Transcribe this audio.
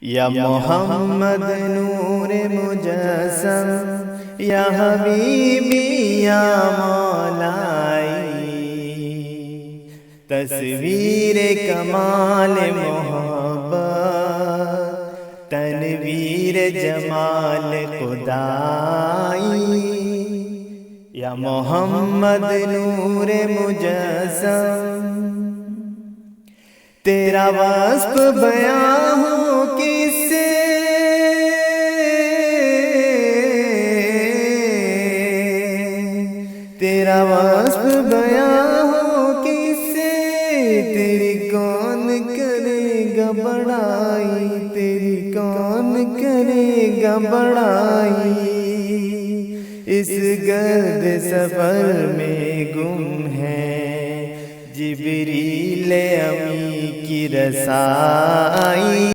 یا محمد نور مجسم، یا حبیبی یا مولائی، تصویر کمال محبت، تنویر جمال خدائی، یا محمد نور مجسم، تیرا وصف بیان ہو کس سے، تیرا وصف بیان ہو کس سے، تیری کون کرے گا بڑائی، تیری کون کرے گا بڑائی، اس گرد سفر میں گم ہے جبریل امی کی رسائی۔